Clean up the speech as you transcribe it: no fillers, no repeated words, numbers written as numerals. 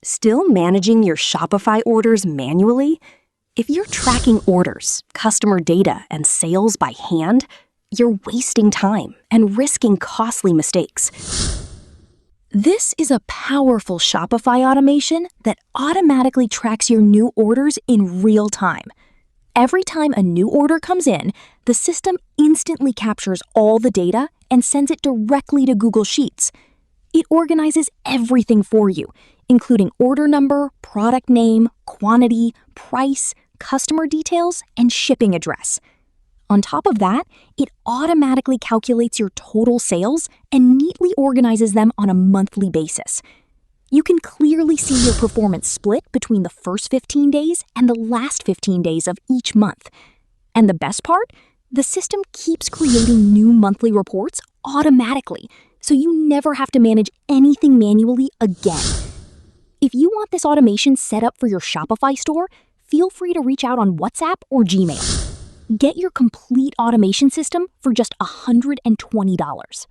Still managing your Shopify orders manually? If you're tracking orders, customer data, and sales by hand, you're wasting time and risking costly mistakes. This is a powerful Shopify automation that automatically tracks your new orders in real time. Every time a new order comes in, the system instantly captures all the data and sends it directly to Google Sheets. It organizes everything for you, including order number, product name, quantity, price, customer details, and shipping address. On top of that, it automatically calculates your total sales and neatly organizes them on a monthly basis. You can clearly see your performance split between the first 15 days and the last 15 days of each month. And the best part? The system keeps creating new monthly reports automatically, so you never have to manage anything manually again. If you want this automation set up for your Shopify store, feel free to reach out on WhatsApp or Gmail. Get your complete automation system for just $120.